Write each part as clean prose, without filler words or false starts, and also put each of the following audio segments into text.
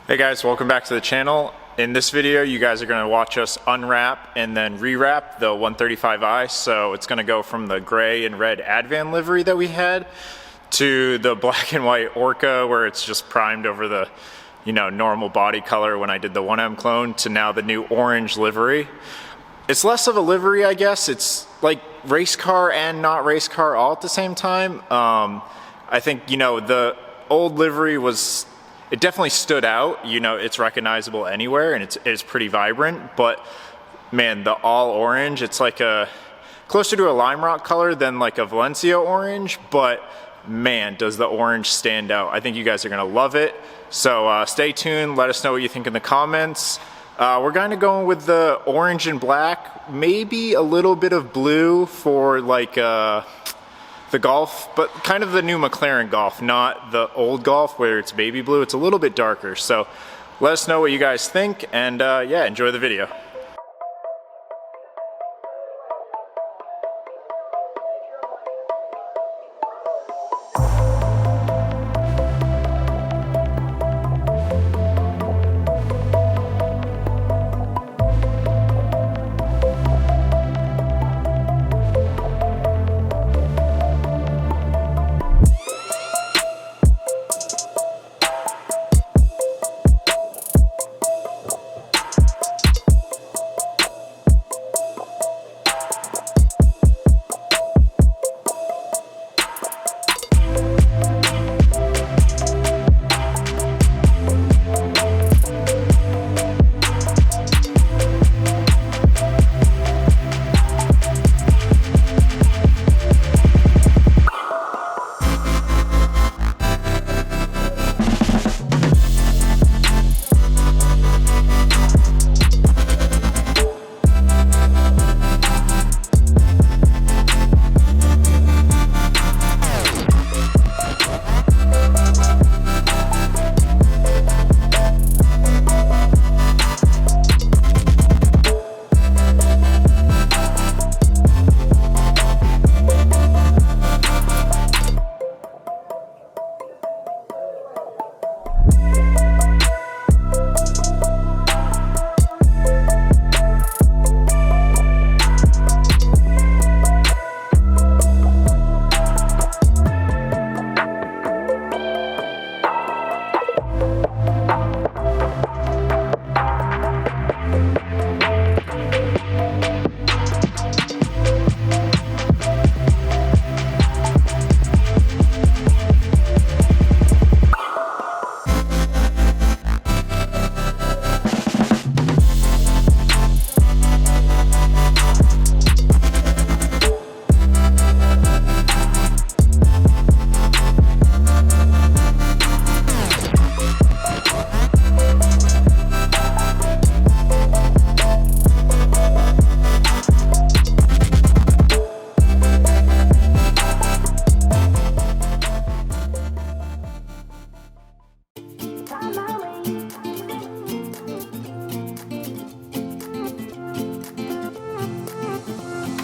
Hey guys, welcome back to the channel. In this video, you guys are going to watch us unwrap and then rewrap the 135i. So it's going to go from the gray and red Advan livery that we had to the black and white Orca, where it's just primed over the, normal body color when I did the 1M clone, to now the new orange livery. It's less of a livery, I guess. It's like race car and not race car all at the same time. I think, the old livery it definitely stood out. It's recognizable anywhere, and it's pretty vibrant. But man, the all orange, it's like closer to a lime rock color than like a Valencia orange. But man, does the orange stand out. I think you guys are gonna love it. So stay tuned. Let us know what you think in the comments. We're kind of going with the orange and black, maybe a little bit of blue for like the Golf, but kind of the new McLaren Golf, not the old Golf where it's baby blue. It's a little bit darker. So let us know what you guys think, and yeah, enjoy the video.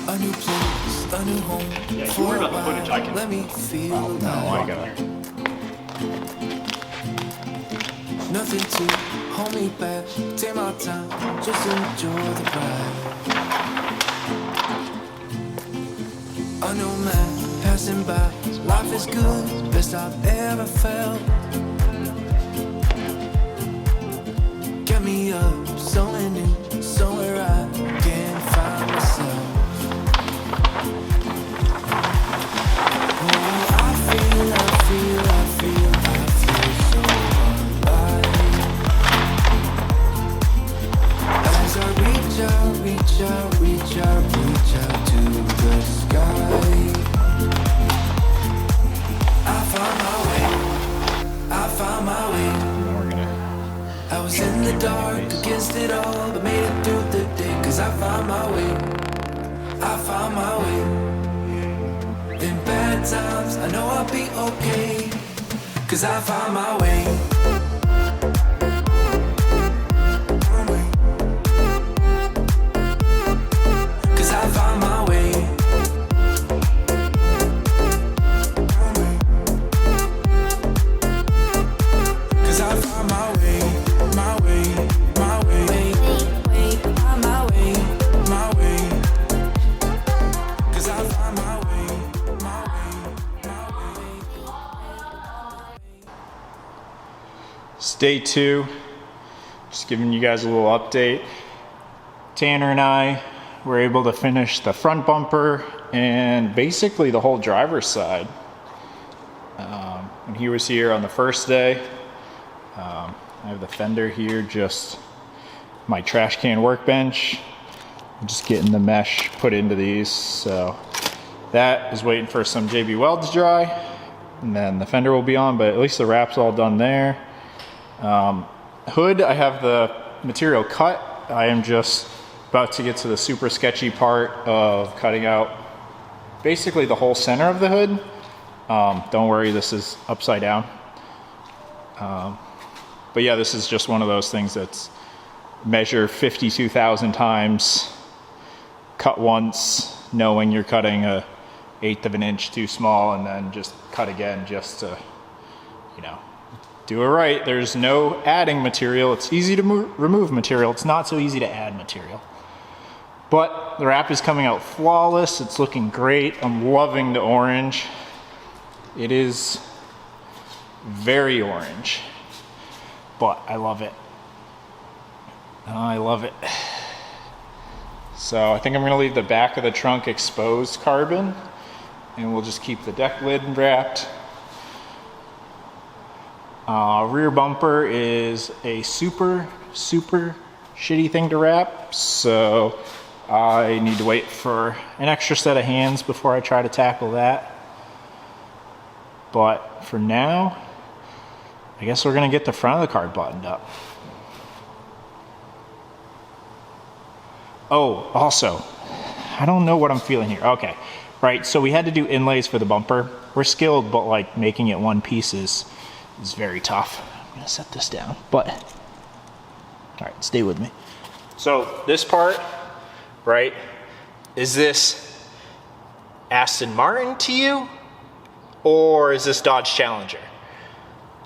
A new place, a new home. Yeah, you worry about the footage, I can. Let me feel Oh, I got it. nothing to hold me back. Take my time, just enjoy the ride. A new man passing by. Life is good, best I've ever felt. Get me up, somewhere new, somewhere I can find myself. Oh, I feel so alive. As I reach out to the sky. I found my way. I was in the dark against it all, but made it through the day. bad times, I know I'll be okay, 'cause I found my way. It's day 2, just giving you guys a little update. Tanner and I were able to finish the front bumper and basically the whole driver's side. When he was here on the first day, I have the fender here, just my trash can workbench. I'm just getting the mesh put into these, so that is waiting for some JB weld to dry, and then the fender will be on, but at least the wrap's all done there. Hood, I have the material cut. I am just about to get to the super sketchy part of cutting out basically the whole center of the hood. Don't worry, this is upside down. But yeah, this is just one of those things that's measure 52,000 times, cut once, knowing you're cutting a 1/8 of an inch too small, and then just cut again just to, you know, do it right. There's no adding material. It's easy to remove material. It's not so easy to add material. But the wrap is coming out flawless. It's looking great. I'm loving the orange. It is very orange, but I love it. I love it. So I think I'm gonna leave the back of the trunk exposed carbon, and we'll just keep the deck lid wrapped. Rear bumper is a super shitty thing to wrap, so I need to wait for an extra set of hands before I try to tackle that. But for now, I guess we're gonna get the front of the car buttoned up. Oh, also, I don't know what I'm feeling here. Okay, right, so we had to do inlays for the bumper. We're skilled, but like making it one piece is very tough. I'm gonna set this down, but all right, stay with me. So this part, right, is this Aston Martin to you, or is this Dodge Challenger?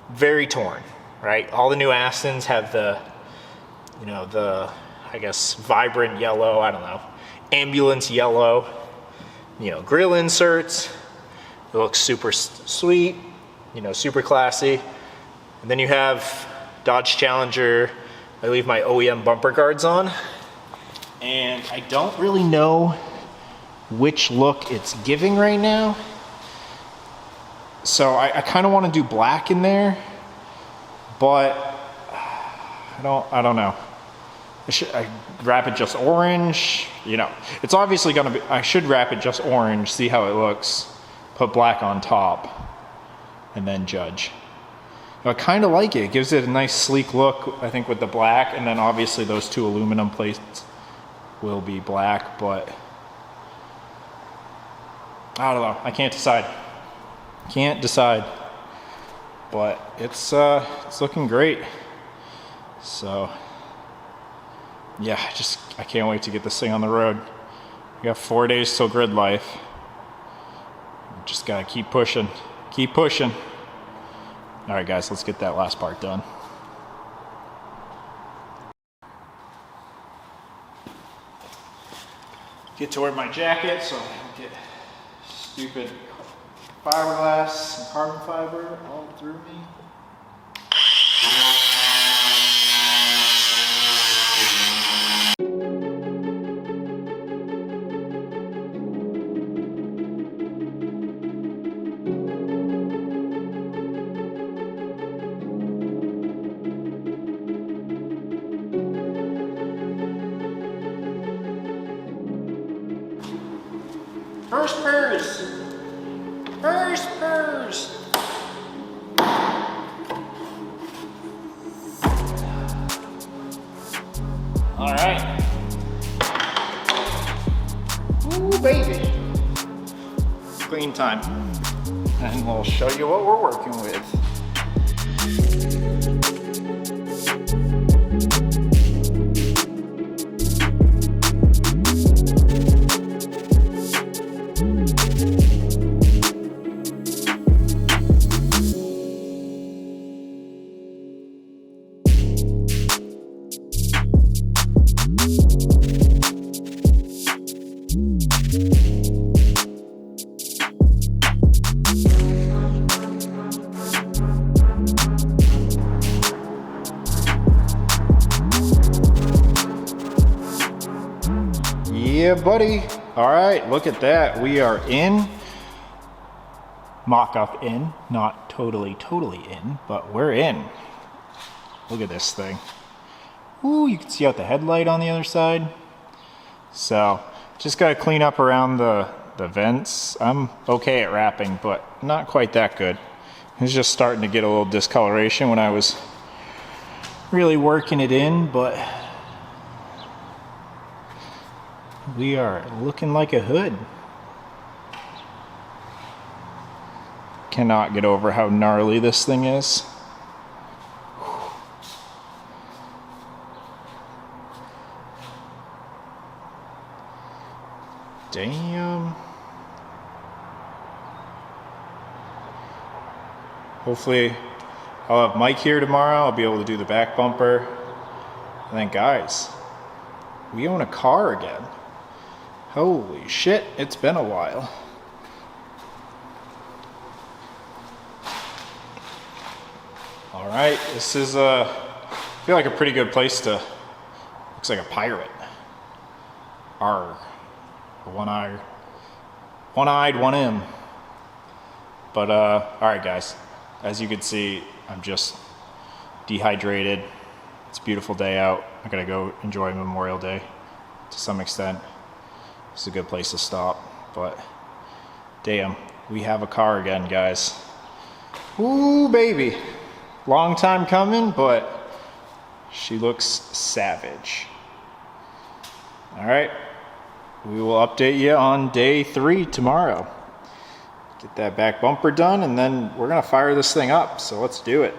Very torn, right? All the new Astons have the, you know, the, I guess, vibrant yellow, I don't know, ambulance yellow, you know, grill inserts. It looks super sweet, you know, super classy. And then you have Dodge Challenger. I leave my OEM bumper guards on, and I don't really know which look it's giving right now. So I kind of want to do black in there, but I don't know. I wrap it just orange, you know. It's obviously gonna be, I should wrap it just orange, see how it looks, put black on top, and then judge. I kind of like it. It gives it a nice sleek look, I think, with the black, and then obviously those 2 aluminum plates will be black, but I don't know. I can't decide. Can't decide. But it's looking great. So yeah, I can't wait to get this thing on the road. We got 4 days till Gridlife. Just gotta keep pushing. Keep pushing. All right, guys, let's get that last part done. Get to wear my jacket so I don't get stupid fiberglass and carbon fiber all through me. First purse. First purse. All right. Ooh, baby. Cleaned time, and we'll show you what we're working with. Yeah, buddy. All right, look at that. We are in. Mock-up in. Not totally in, but we're in. Look at this thing. Ooh, you can see out the headlight on the other side. So, just got to clean up around the vents. I'm okay at wrapping, but not quite that good. It was just starting to get a little discoloration when I was really working it in, but we are looking like a hood. Cannot get over how gnarly this thing is. Damn. Hopefully I'll have Mike here tomorrow. I'll be able to do the back bumper. And then guys, we own a car again. Holy shit, it's been a while. All right, this is I feel like a pretty good place to, looks like a pirate. Arr, one-eyed, one M. But all right guys, as you can see, I'm just dehydrated. It's a beautiful day out. I gotta go enjoy Memorial Day to some extent. It's a good place to stop, but damn, we have a car again, guys. Ooh, baby. Long time coming, but she looks savage. All right, we will update you on day 3 tomorrow. Get that back bumper done, and then we're gonna fire this thing up, so let's do it.